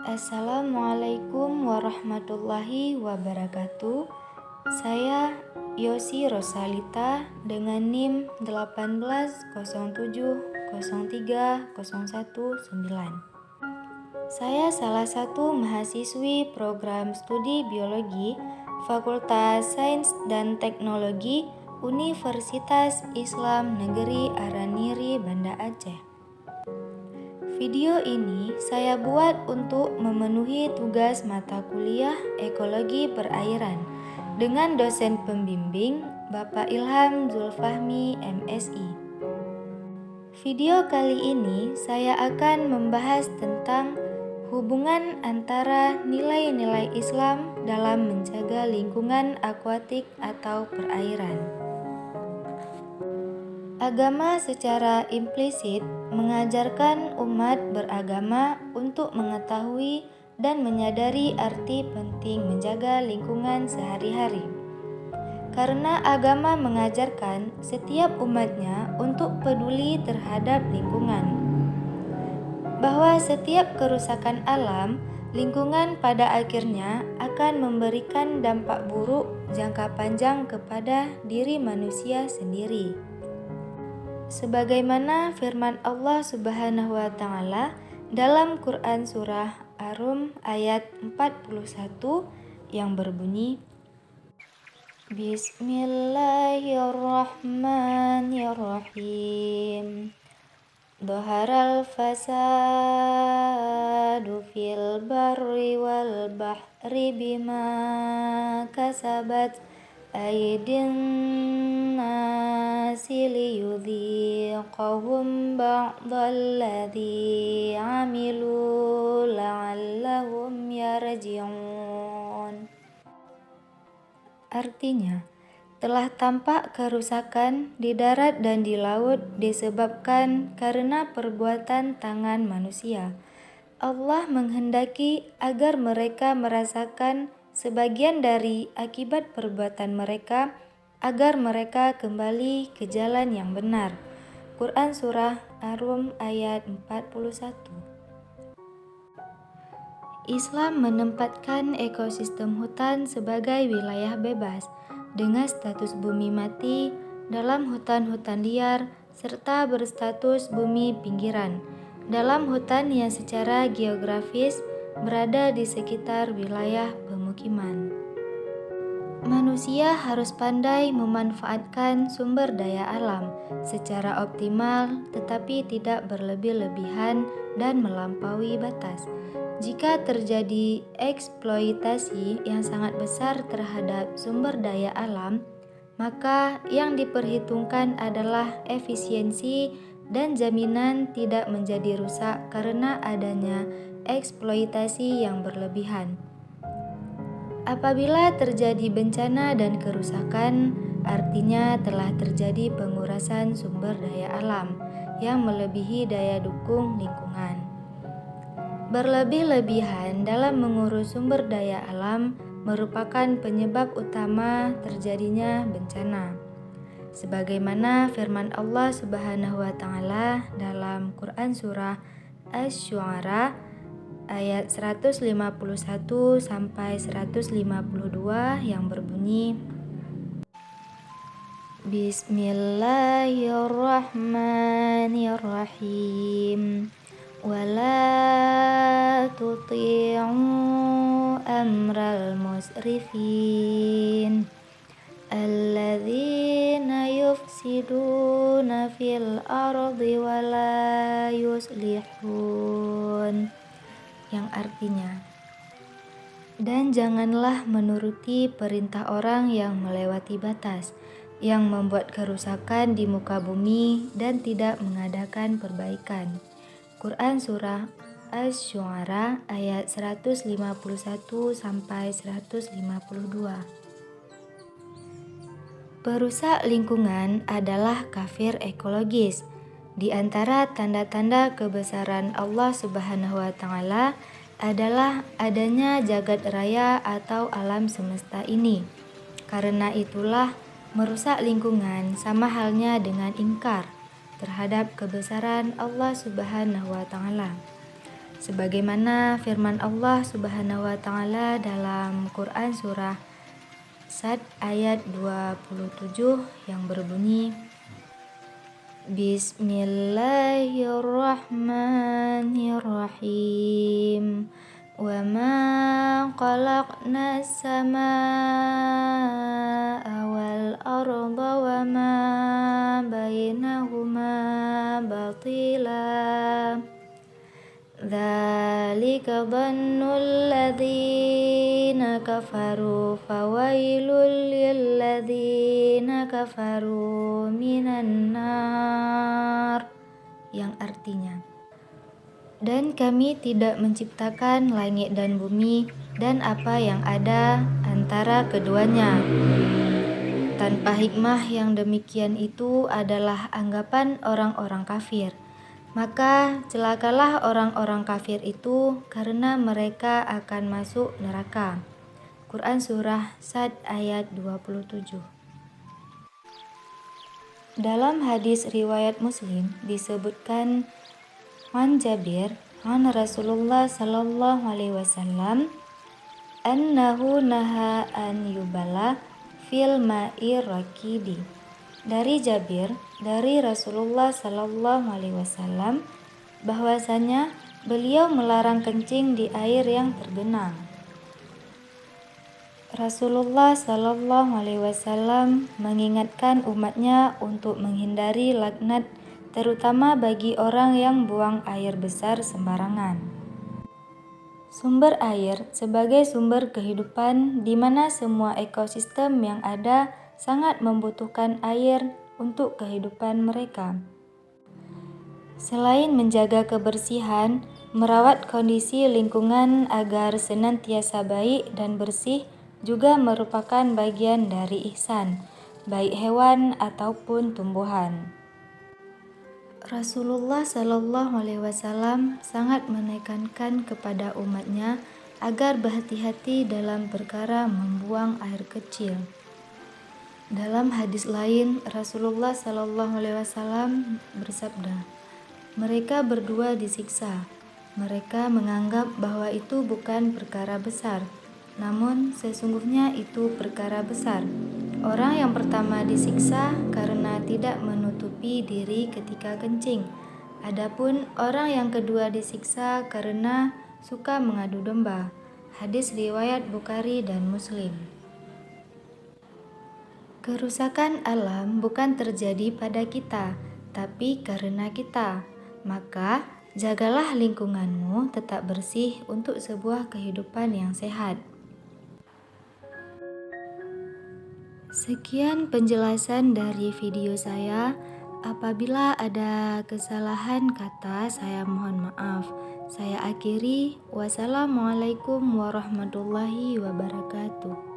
Assalamualaikum warahmatullahi wabarakatuh. Saya Yosi Rosalita dengan NIM 1807030119. Saya salah satu mahasiswi program studi biologi Fakultas Sains dan Teknologi Universitas Islam Negeri Araniri, Banda Aceh. Video ini saya buat untuk memenuhi tugas mata kuliah Ekologi Perairan dengan dosen pembimbing Bapak Ilham Zulfahmi MSI. Video kali ini saya akan membahas tentang hubungan antara nilai-nilai Islam dalam menjaga lingkungan akuatik atau perairan. Agama secara implisit mengajarkan umat beragama untuk mengetahui dan menyadari arti penting menjaga lingkungan sehari-hari. Karena agama mengajarkan setiap umatnya untuk peduli terhadap lingkungan. Bahwa setiap kerusakan alam, lingkungan pada akhirnya akan memberikan dampak buruk jangka panjang kepada diri manusia sendiri. Sebagaimana firman Allah Subhanahu wa taala dalam Quran surah Ar-Rum ayat 41 yang berbunyi, Bismillahirrahmanirrahim. Dhaharal fasadu fil barri wal bahri bima kasabat aydin nasi liyudhiqahum ba'dalladzi amilu la'allahum yarji'un. Artinya, telah tampak kerusakan di darat dan di laut disebabkan karena perbuatan tangan manusia. Allah menghendaki agar mereka merasakan sebagian dari akibat perbuatan mereka agar mereka kembali ke jalan yang benar. Quran surah Ar-Rum ayat 41. Islam menempatkan ekosistem hutan sebagai wilayah bebas dengan status bumi mati dalam hutan-hutan liar serta berstatus bumi pinggiran dalam hutan yang secara geografis berada di sekitar wilayah pemukiman. Manusia harus pandai memanfaatkan sumber daya alam secara optimal tetapi tidak berlebih-lebihan dan melampaui batas. Jika terjadi eksploitasi yang sangat besar terhadap sumber daya alam, maka yang diperhitungkan adalah efisiensi dan jaminan tidak menjadi rusak karena adanya eksploitasi yang berlebihan. Apabila terjadi bencana dan kerusakan, artinya telah terjadi pengurasan sumber daya alam yang melebihi daya dukung lingkungan. Berlebih-lebihan dalam mengurus sumber daya alam merupakan penyebab utama terjadinya bencana. Sebagaimana firman Allah Subhanahu wa taala dalam Quran surah Asy-Syu'ara ayat 151 sampai 152 yang berbunyi, Bismillahirrahmanirrahim. Wala tuti'u amral musrifin alladzina yufsiduna fil ardi wala yuslihun, yang artinya, dan janganlah menuruti perintah orang yang melewati batas, yang membuat kerusakan di muka bumi dan tidak mengadakan perbaikan. Quran surah Asy-Syu'ara ayat 151 sampai 152. Perusak lingkungan adalah kafir ekologis. Di antara tanda-tanda kebesaran Allah Subhanahu wa taala adalah adanya jagat raya atau alam semesta ini. Karena itulah merusak lingkungan sama halnya dengan ingkar terhadap kebesaran Allah Subhanahu wa taala. Sebagaimana firman Allah Subhanahu wa taala dalam Quran surah Sad ayat 27 yang berbunyi, Bismillahirrahmanirrahim. Wa ma khalaqnas samaa'a wal arda wa ma bainahuma batila. Dzalika dhannul ladzina kafaru fawailul lil ladzina kafaru minan nar, yang artinya, dan kami tidak menciptakan langit dan bumi dan apa yang ada antara keduanya tanpa hikmah. Yang demikian itu adalah anggapan orang-orang kafir. Maka celakalah orang-orang kafir itu, karena mereka akan masuk neraka. Quran surah Sad ayat 27. Dalam hadis riwayat Muslim disebutkan, an Jabir an Rasulullah sallallahu alaihi wasallam annahu naha an yubala fil ma'i rakidi. Dari Jabir, dari Rasulullah sallallahu alaihi wasallam, bahwasanya beliau melarang kencing di air yang tergenang. Rasulullah sallallahu alaihi wasallam mengingatkan umatnya untuk menghindari laknat, terutama bagi orang yang buang air besar sembarangan. Sumber air sebagai sumber kehidupan, di mana semua ekosistem yang ada sangat membutuhkan air untuk kehidupan mereka. Selain menjaga kebersihan, merawat kondisi lingkungan agar senantiasa baik dan bersih juga merupakan bagian dari ihsan, baik hewan ataupun tumbuhan. Rasulullah Shallallahu Alaihi Wasallam sangat menekankan kepada umatnya agar berhati-hati dalam perkara membuang air kecil. Dalam hadis lain, Rasulullah Shallallahu Alaihi Wasallam bersabda, mereka berdua disiksa. Mereka menganggap bahwa itu bukan perkara besar, namun sesungguhnya itu perkara besar. Orang yang pertama disiksa karena tidak menutupi diri ketika kencing. Adapun orang yang kedua disiksa karena suka mengadu domba. Hadis riwayat Bukhari dan Muslim. Kerusakan alam bukan terjadi pada kita, tapi karena kita. Maka, jagalah lingkunganmu tetap bersih untuk sebuah kehidupan yang sehat. Sekian penjelasan dari video saya. Apabila ada kesalahan kata, saya mohon maaf. Saya akhiri. Wassalamualaikum warahmatullahi wabarakatuh.